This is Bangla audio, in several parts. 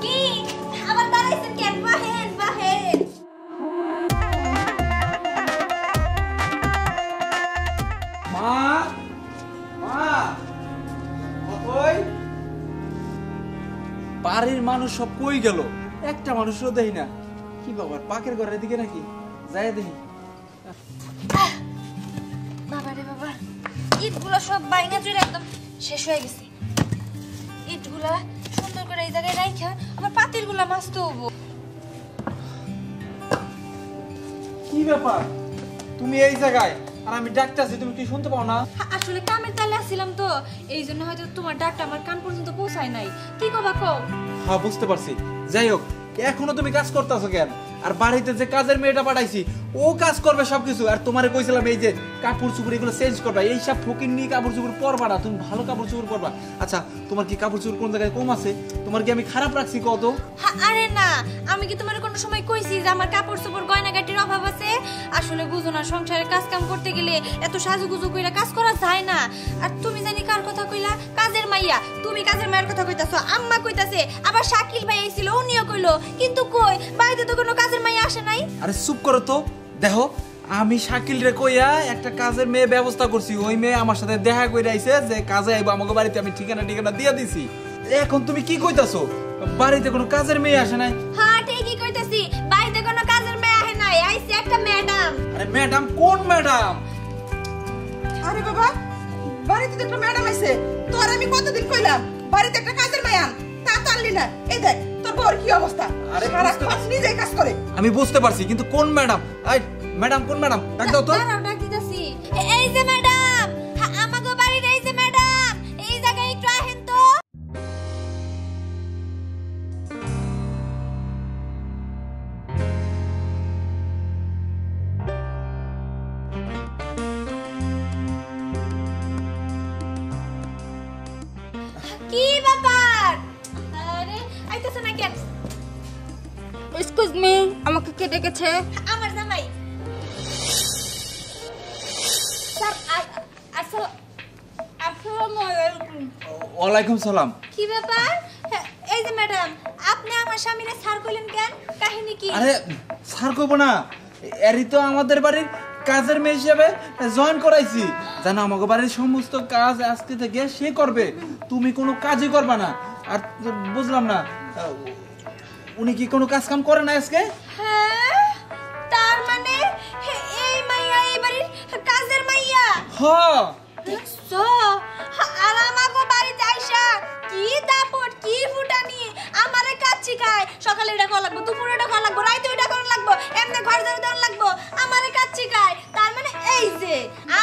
কি আবার দাঁড়াইছেন কেন? বাহেন বাহেন। মা মা কই? বাড়ির মানুষ সব কই গেল? একটা মানুষও দেই না। কি বাবা পাকের ঘরের দিকে নাকি? যাই দেখি। বাবা রে বাবা, ইটগুলো সব বাইনা চুরে একদম শেষ হয়ে গেছে। ইটগুলা সুন্দর করে এই জায়গায় রাইখা আবার পাতিলগুলা মাছতে হবো। কি ব্যাপার তুমি এই জায়গায় আর আমি ডাকতেছি, তুমি কি শুনতে পাও না? আসলে কামের তালে আসছিলাম তো, এই জন্য হয়তো তোমার ডাকটা আমার কান পর্যন্ত পৌঁছায় নাই। কি কবা কও? হ্যাঁ বুঝতে পারছি। যাই হোক, এখনো তুমি কাজ করতেছো কেন? আর বাড়িতে যে কাজের মেয়েটা পাঠাইছি ও কাজ করবে সবকিছু। আর তোমারে কইছিলাম এই যে কাপড় চোপড় এগুলো চেঞ্জ করবা, এই সব ফকির নিয়ে কাপড় চোপড় পরবা না, তুমি ভালো কাপড় চোপড় পরবা। আচ্ছা তোমার কি কাপড় চোপড় কোন জায়গায় কম আছে? তোমার কি আমি খারাপ রাখছি কত? আরে না, আমি কি তোমার কোনো সময় কইছি যে আমার কাপড় চোপড় গয়নাগাটির অভাব আছে? আসলে বুঝো না, সংসারে কাজ কাম করতে গেলে এত সাজুগুজু কইরা কাজ করা যায় না। আর তুমি জানি কার কথা কইলা? কাজের মাইয়া। তুমি কাজের মায়ের কথা কইতাছো, আম্মা কইতাছে, আবার শাকিল ভাই আইছিল উনিও কইলো, কিন্তু কই বাড়িতে তো কোনো কাজের মাইয়া আসে নাই। আরে চুপ করো তো। দেখো আমি শাকিল রে কইয়া একটা কাজের মেয়ে ব্যবস্থা করছি, ওই মেয়ে আমার সাথে দেখা কইরা আইছে যে কাজে আইবো আমাকে বাড়িতে, আমি ঠিকানা দিয়া দিছি। এখন তুমি কি কইতাছো বাড়িতে কোনো কাজের মেয়ে আসে নাই? হ্যাঁ ঠিকই কইতাছি, বাড়িতে কোনো কাজের মেয়ে আসে নাই, আইছে একটা ম্যাডাম। আরে ম্যাডাম? কোন ম্যাডাম? আরে বাবা, বাড়িতে তো একটা ম্যাডাম আছে। তোর আমি কতদিন কইলাম বাড়িতে একটা কাজের মেয়ে আন, তা তো আনলি না। এই দেখ তোর বউর কি অবস্থা, সারাক্ষণ নিজেই কাজ করে। আমি বুঝতে পারছি, কিন্তু কোন ম্যাডাম? এই ম্যাডাম কোন ম্যাডাম? ডাক দাও তো। দাঁড়াও, ডাক দিতাছি। এই যে ম্যাডাম, আমাগো বাড়ির এই যে ম্যাডাম, এই জায়গায় একটু আহেন তো। কি ব্যাপার? আরে আইতাছ না কেন? এক্সকিউজ মি, আমাকে কে ডেকেছে? আমার জামাই। স্যার আসসালামু আলাইকুম। ওয়ালাইকুম সালাম। কি ব্যাপার? এই যে ম্যাডাম, আপনি আমার স্বামীরে স্যার কইলেন কেন? কাহিনী কি? আরে স্যার কইব না, এরই তো আমাদের বাড়ির কাজের মেয়ে হিসেবে জয়েন করাইছি। জানো আমাকে বাড়ির সমস্ত কাজ আজকে থেকে সে করবে, তুমি কোনো কাজই করবা না। আর বুঝলাম না, উনি কি কোনো কাজ কাম করে না আজকে? হ্যাঁ, তার মানে এই মাইয়া এই বাড়ির কাজের মাইয়া? হ্যাঁ। দেখছো? আর আমাগো বাড়িতে আইসা কি দাপট কি ফুটানি আমারে কাজ শিখায়। সকালে এটা করা লাগবো, দুপুরে এটা করা লাগবো, রাইতে এটা করা লাগবো, এমনি ঘর ঝাড়ু দেওয়া লাগবো, আমারে কাজ শিখায়। তার মানে এই যে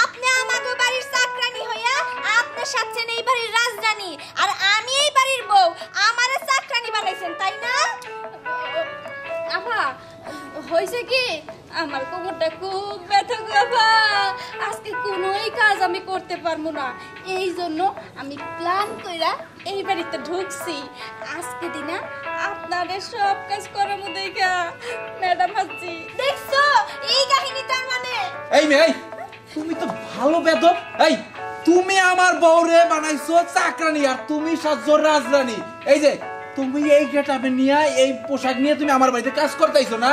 আপনি আমাগো বাড়ির চাকরানি হইয়া আপনি সাচ্ছেন এই বাড়ির রাজরানী, আর আমি এই বাড়ির বউ, আমারে চাকরানি বানাইছেন, তাই না? আপা হয়েছে কি, আমার কোমরটা খুব ব্যথা গো আপা, আজকে কোনোই কাজ আমি করতে পারবো না। এই জন্য আমি প্ল্যান কইরা এই বাড়িতে ঢুকছি। আজকে দিনা আপনাদের সব কাজ করার দেখা ম্যাডাম হাসছি। দেখছো এই কাহিনী? তার মানে এই মেয়ে, তুমি তো ভালো বেদব। এই তুমি আমার বউরে বানাইছো চাকরানি, আর তুমি সাজছো রাজরানী। এই যে তুমি এই গেটআপে নিয়ে এই পোশাক নিয়ে তুমি আমার বাড়িতে কাজ করতেইছো না?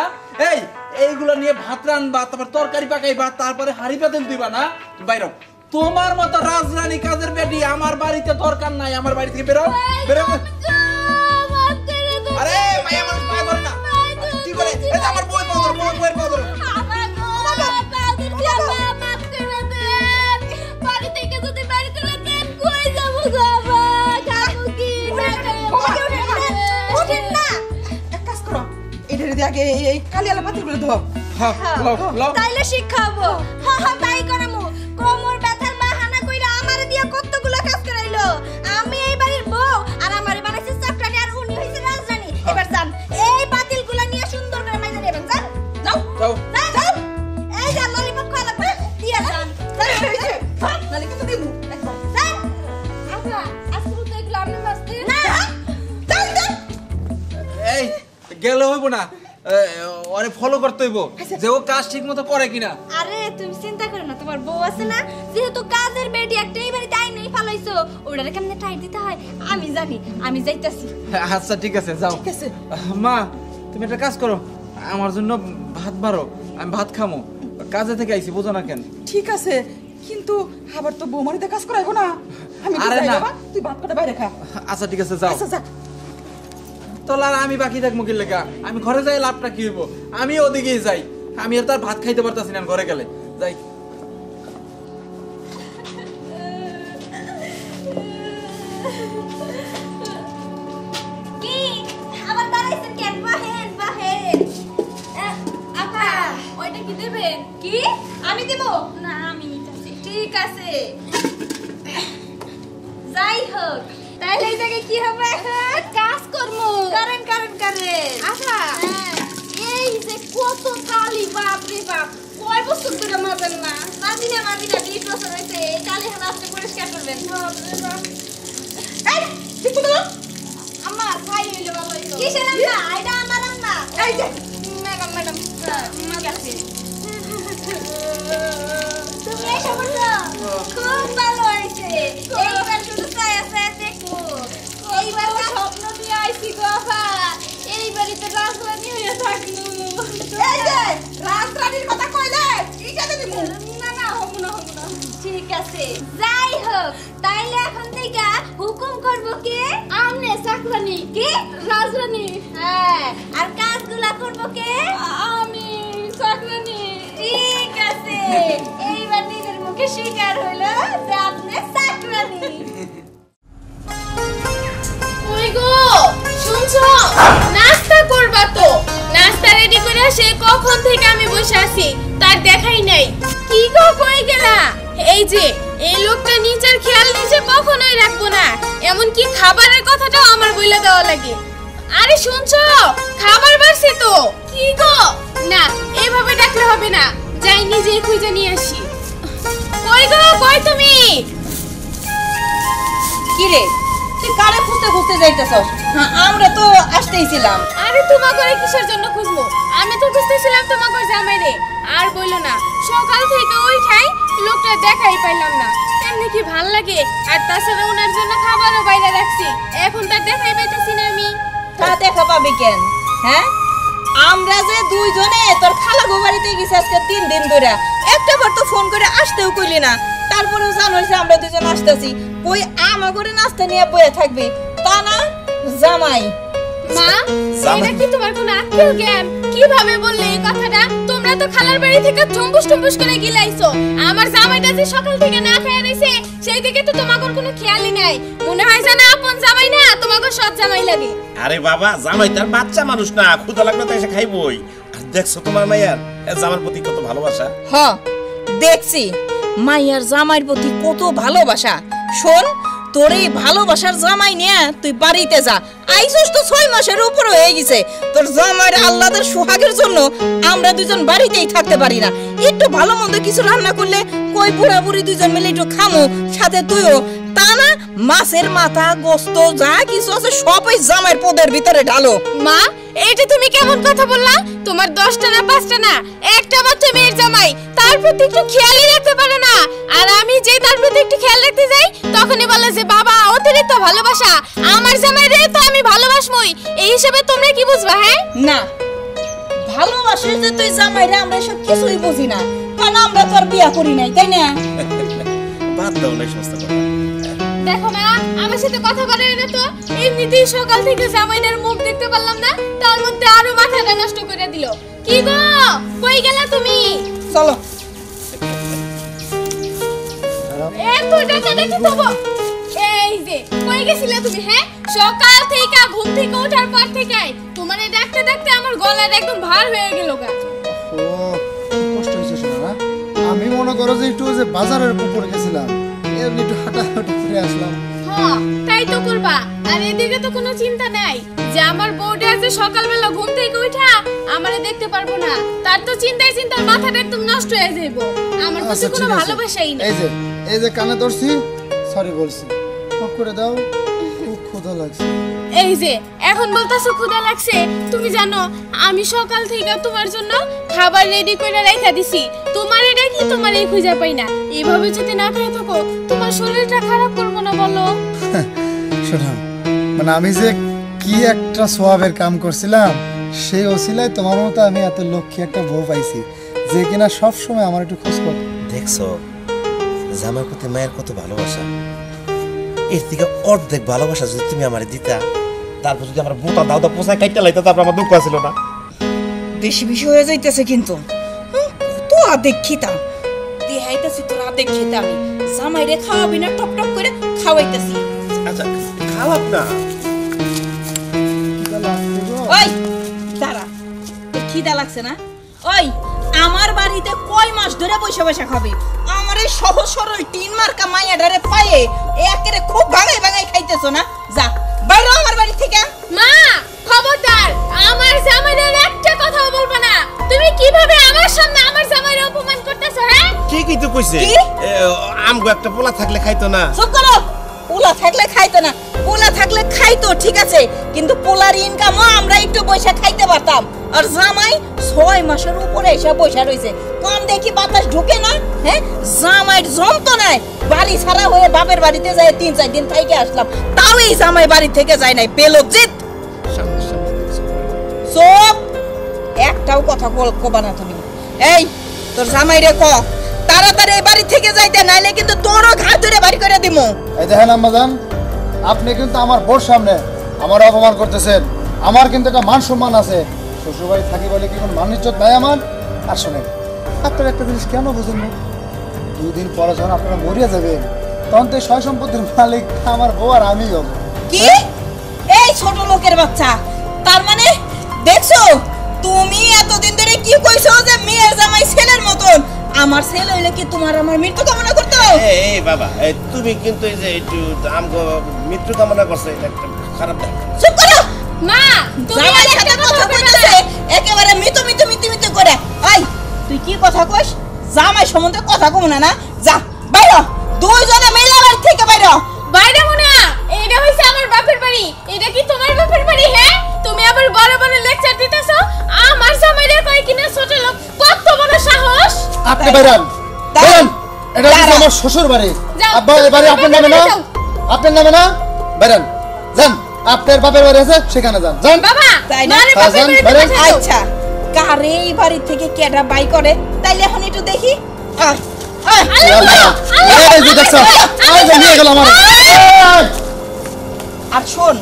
এইগুলো নিয়ে ভাত রান্নবা, তারপর তরকারি পাকাইবা, তারপরে হাড়ি পাতিল দিবা না? বাইরে তোমার মতো রাজরানী কাজের বেটি আমার বাড়িতে দরকার নাই। আমার বাড়ি থেকে বেরো, বেরো। আরে মায়া মানুষ পায়ে ধরে না, কি করে? এই যে আমার বউয়ের পায়ে ধরো, বউয়ের পায়ে ধরো। আগে এই কালিয়ালা পাতিগুলো ধো। তাইলে শিক্ষা হবো। তাই করামু। কোমর ব্যথার বাহানা কইরা আমারে দিয়া কতগুলো কাজ করাইলো। আমি এই বাড়ির বউ, আর আমারে বানাইছে চাকরানি, আর উনি হইছে রাজরানী। এবার যান এই পাতিলগুলো নিয়ে সুন্দর করে মাইজা নেবেন। যান, যাও যাও যাও। এই যে ললিপপ খাওয়া লাগবে, দিয়া যান। নালে কিন্তু দেবো একদম। যান। আপা আজকে তো এগুলো আপনি বাঁচতে না, যান যান। এই গেলে হইব না, ওরে ফলো করতে হইব যে ও কাজ ঠিক মতো করে কিনা। আরে তুমি চিন্তা করো না, তোমার বউ আছে না, যেহেতু কাজের বেটি একটা এই বাড়িতে আইনেই ফালাইছো, ওটারে কেমনে টাইট দিতে হয় আমি জানি, আমি যাইতাছি। আচ্ছা ঠিক আছে, যাও। ঠিক আছে। মা তুমি একটা কাজ করো, আমার জন্য ভাত বাড়ো, আমি ভাত খামো। কাজে থেকে আইছি, বোঝো না কেন? ঠিক আছে, কিন্তু আবার তো বৌমারিতে কাজ করাইবো না। আমি তো আরে যাই না। বাবা, তুই ভাত করে বাইরে খা। আচ্ছা ঠিক আছে, যাও। আচ্ছা যা। তোলা আমি বাকি থাকবো কি লেখা? আমি ঘরে যাই, লাভটা কি হইব? আমি ওদিকেই যাই, আমি আর তার ভাত খাইতে পারতাছি না ঘরে গেলে। যাই। কি আবার দাঁড়াইছেন কেন? বাহেন বাহেন। আপা ওইটা কি দেবেন? কি আমি দিব? না আমি নিতেছি। ঠিক আছে, যাই হোক, তাইলে এই জায়গায় কি হবে এখন? কাজ করবো। করেন করেন করেন। আপা এই যে কত কালি, বাপ রে বাপ, কয় বছর ধরে মাবেন না? মাদিনা 20 বছর হয়েছে, এই কালি হাতে পরিষ্কার করবেন। এই ঠিক তো দাও। আম্মা খাই হইলো ভালো হইলো। কিসের রান্না? এটা আমার রান্না। এই যে ম্যাডাম ম্যাডাম ঠিক আছে। তুমি এসে বলছো খুব ভালো হয়েছে, এইবার শুধু ছায়া ছায়া দেখো। এইবার স্বপ্ন দিয়ে আইছি গো আপা, এই বাড়িতে রাজরানী হয়ে থাকলু। এই যে রাজরানীর কথা কইলে ইটা দিবি। না না হবো না হবো না। ঠিক আছে, যাই হোক, তাইলে এখন থেকে হুকুম করবো কে? আমনে চাকরানি কি? রাজরানী। হ্যাঁ, আর কাজগুলা করবো কে? আমি চাকরানি। ঠিক আছে, এইবার নিজের মুখে স্বীকার হইলো যে আপনি চাকরানী। ওই গো শুনছো, নাস্তা করবা তো? নাস্তা রেডি করে সে কখন থেকে আমি বসে আছি, তার দেখাই নাই। কি গো কই গেলা? এই যে এই লোকটা নিচের খেয়াল নিজে কখনোই রাখবো না, এমন কি খাবারের কথাটাও আমার বইলা দেওয়া লাগে। আরে শুনছো, খাবার বাড়ছে তো। কি গো? না এইভাবে ডাকলে হবে না, যাই নিজেই খুঁজে নিয়ে আসি। কই গো, কই তুমি? কি রে, তুই কারে খুঁজতে খুঁজতে যাইতেছস? হ্যাঁ, আমরা তো আসতেইছিলাম। আরে তোমার ঘরে কিসের জন্য খুঁজবো? আমি তো খুঁজতেছিলাম তোমার ঘর জামাইরে। আর বইলো না, সকাল থেকে ওই খাই, লোকটা দেখাই পাইলাম না। এমনি কি ভাল লাগে? আর তাছাড়া ওনার জন্য খাবারও বাইরে রাখছি, এখন তার দেখাই পাইতেছি না আমি। তা দেখা পাবি কেন? হ্যাঁ, আমরা যে দুইজনে তোর খালা গো বাড়িতে গেছি আজকে 3 দিন ধরে, একটা বার তো ফোন করে আসতেও কইলি না। তারপরেও জানোস যে আমরা দুজন আসতেছি, কই আমার ঘরে নাস্তা নিয়ে বয়ে থাকবি? তা না, জামাই। মা, জামাই। এটা কি তোমার কোনো আত্মীয় জ্ঞান? কিভাবে বললে এই কথাটা? তোমরা তো খালার বাড়ি থেকে টুম্বুস টুম্বুস করে গিলাইছো। আমার জামাইটা যে সকাল থেকে না খেয়ে রইছে, সেই দিকে তো তোমার কোনো খেয়ালই নাই। মনে হয় যেন আপন জামাই না, তোমাকে সৎ জামাই লাগে। আরে বাবা, জামাই তার বাচ্চা মানুষ না, ক্ষুধা লাগলে তো এসে খাইবই। আর দেখছো তোমার মাইয়ার জামার প্রতি কত ভালোবাসা। হ, দেখছি মাইয়ার জামাইয়ের প্রতি কত ভালোবাসা। শোন, তোর এই ভালোবাসার জামাই নিয়ে তুই বাড়িতে যা। আইসস তো 6 মাসের উপর হয়ে গেছে। তোর জামাইয়ের আল্লাহর সোহাগের জন্য আমরা দুজন বাড়িতেই থাকতে পারি না। একটু ভালো মন্দ কিছু রান্না করলে কই বুড়া বুড়ি দুজন মিলে একটু খামো, সাথে তুইও। তা না, মাছের মাথা গোস্ত যা কিছু আছে সবই জামাইয়ের পদের ভিতরে ঢালো। মা, এইটা তুমি কেমন কথা বললা? তোমার 10টা না 5টা না, একটা মাত্র মেয়ের জামাই, তার প্রতি একটু খেয়ালই রাখতে পারো না। আর আমি যে তার প্রতি একটু খেয়াল রাখতে যাই, তখনই বলে যে বাবা অতিরিক্ত ভালোবাসা। আমার জামাই রে তো আমি ভালোবাসমই, এই হিসেবে তোমরা কি বুঝবা? হ্যাঁ না, ভালোবাসিস যে তুই জামাইরে, আমরা সব কিছুই বুঝি না, কারণ আমরা তো আর বিয়া করি নাই, তাই না? বাদ দাও না এই সমস্ত কথা। দেখো মা, আমার সাথে কথা বলে না তো। এমনিতেই সকাল থেকে জামাইনের মুখ দেখতে পারলাম না, তার মধ্যে আরো মাথাটা নষ্ট করে দিল। কি গো, কই গেলা তুমি? চলো। এত টাকা দেখি তো এই যে কই গেছিলে তুমি? হ্যাঁ, সকাল থেকে ঘুম থেকে ওঠার পর থেকে তোমারে ডাকতে ডাকতে আমার গলাটা একদম ভার হয়ে গেল গা। ও কষ্ট হয়েছে শোনা না। আমি মনে করো যে একটু যে বাজারের উপর গেছিলাম, এমনি একটু হাঁটাহাঁটি করে আসলাম। হ্যাঁ, তাই তো করবা। আর এদিকে তো কোনো চিন্তা নাই যে আমার বউটা যে সকালবেলা ঘুম থেকে উঠা আমারে দেখতে পারবো না, তার তো চিন্তায় চিন্তার মাথাটা একদম নষ্ট হয়ে যাইব। আমার কাছে কোনো ঠিক আছে। ভালোবাসাই নেই। এই যে কানে ধরছি, সরি বলছি, মাফ করে দাও, খুব ক্ষুধা লাগছে। এই যে এখন বলতাছো ক্ষুধা লাগছে, তুমি জানো আমি সকাল থেকে তোমার জন্য খাবার রেডি করে রেখে দিছি। তোমার এটা কি তোমার এই খুঁজে পাই না? এভাবে যদি না খেয়ে থাকো, তোমার শরীরটা খারাপ করবো না বলো? শোনো, মানে আমি যে কি একটা সোয়াবের কাম করছিলাম, সেই ওসিলায় তোমার মতো আমি এত লক্ষ্মী একটা বউ পাইছি যে কিনা সব সময় আমার একটু খোঁজ করে। দেখছো জামার প্রতি মায়ের কত ভালোবাসা, এর থেকে অর্ধেক ভালোবাসা যদি তুমি আমারে দিতা, তারপর যদি আমার বোতা দাউদা পোষায় কাইটা লাইতা, তারপর আমার দুঃখ ছিল না। বেশি বেশি হয়ে যাইতেছে কিন্তু কত আদেক্ষিতা দেখাইতেছি, তোর আদেক্ষিতা আমি জামাই রে খাওয়াবি না, টপ টপ করে খাওয়াইতেছি। আচ্ছা খাওয়াব না, ওই দাঁড়া, তোর খিদা লাগছে না? ওই আমার বাড়িতে কয় মাস ধরে বসে বসে খাবি? আমার এই সহজ সরল টিন মার্কা মাইয়াডারে পায়ে একেরে খুব ভাঙাই ভাঙাই খাইতেছো না? যা বাইরে আমার বাড়ি থেকে। মা খবরদার, আমার জামাইয়ের একটা কথাও বলবে না। তুমি কিভাবে আমার সামনে আমার জামাইয়ের অপমান করতেছো? হ্যাঁ ঠিকই তো কইছে, কি? আমগো একটা পোলা থাকলে খাইতো না। চুপ করো, পোলা থাকলে খাইতো না? পোলা থাকলে খাইতো ঠিক আছে, কিন্তু পোলার ইনকামও আমরা একটু পয়সা খাইতে পারতাম। আর জামাই 6 মাসের উপরে এসে পয়সা রয়েছে, কান দেখি বাতাস ঢুকে না। হ্যাঁ, জামাইয়ের যন্ত্রণায় বাড়ি ছাড়া হয়ে বাপের বাড়িতে যায় 3-4 দিন থেকে আসলাম, তাও এই জামাই বাড়ি থেকে যায় নাই। বেলজ্জিত, চুপ, একটাও কথা কবা না তুমি। এই তোর জামাই রে ক তাড়াতাড়ি এই বাড়ি থেকে যাইতে, নাইলে কিন্তু তোরও ঘাট ধরে বাড়ি করে দিমু। এই দেখেন আম্মাজান, আপনি কিন্তু আমার বোর সামনে আমার অপমান করতেছেন। আমার কিন্তু একটা মান সম্মান আছে, শ্বশুরবাড়ি থাকি বলে কি কোনো মান ইজ্জত নাই আমার? আর শোনেন, আপনার একটা জিনিস কেন বুঝুন না, 2 দিন পরে যখন আপনারা মরিয়া যাবেন, তখন তো এই সয় সম্পত্তির মালিক আমার বউ আর আমি হব। কি? এই ছোট লোকের বাচ্চা, তার মানে দেখছো তুমি এতদিন ধরে কি কইছো যে মেয়ের জামাই ছেলের মতন? আমার ছেলে হইলে কি তোমার আমার মৃত্যু কামনা করতো? এই বাবা, তুমি কিন্তু এই যে একটু আমগো মৃত্যু কামনা করছে, এটা একটা খারাপ দেখ। চুপ করো, মা তুমি জামাইয়ের একটা সাথে কথা কথা বলবে কইতাছে না। একেবারে মিতু করে। এই তুই কি কথা কইস? জামাই সম্বন্ধে কথা কম না, না যা বাইরে, দুইজনে মিলে বাড়ি থেকে বাইরে। বাইরে মুনা, এটা হইছে আমার বাপের বাড়ি, এটা কি তোমার বাপের বাড়ি? হ্যাঁ, তুমি আবার বড় বড় লেকচার দিতেছো আমার জামাইরে কই কিনা ছোট লোক, কত বড় সাহস! আপনি বাইরান, বাইরান, এটা হচ্ছে আমার শ্বশুর বাড়ি। যাও, আব্বা এই বাড়ি আপনার নামে না, যাও। আপনার নামে না, বাইরান যান, আপনার বাপের বাড়ি আছে সেখানে যান, যান। বাবা তাই না? মারে বাপের বাড়িতে বাইরে। পাঠাও। আচ্ছা, কারে এই বাড়ি থেকে কেডা বাই করে তাইলে এখন একটু দেখি। আয়, আয়। আল্লাহ, এই যে দেখছো, আয় যে নিয়ে গেল আমার। আর শোন,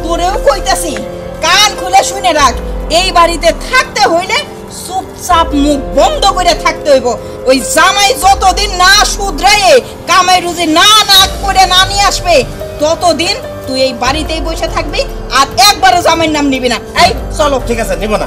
তোরেও কইতাছি, কান খুলে শুনে রাখ, এই বাড়িতে থাকতে হইলে চুপচাপ মুখ বন্ধ করে থাকতে হইব। ওই জামাই যতদিন না শুধরায়ে কামাই রুজি না করে না নিয়ে আসবে, ততদিন তুই এই বাড়িতেই বসে থাকবি, আর একবারও জামাইয়ের নাম নিবি না। এই চলো। ঠিক আছে, নিব না।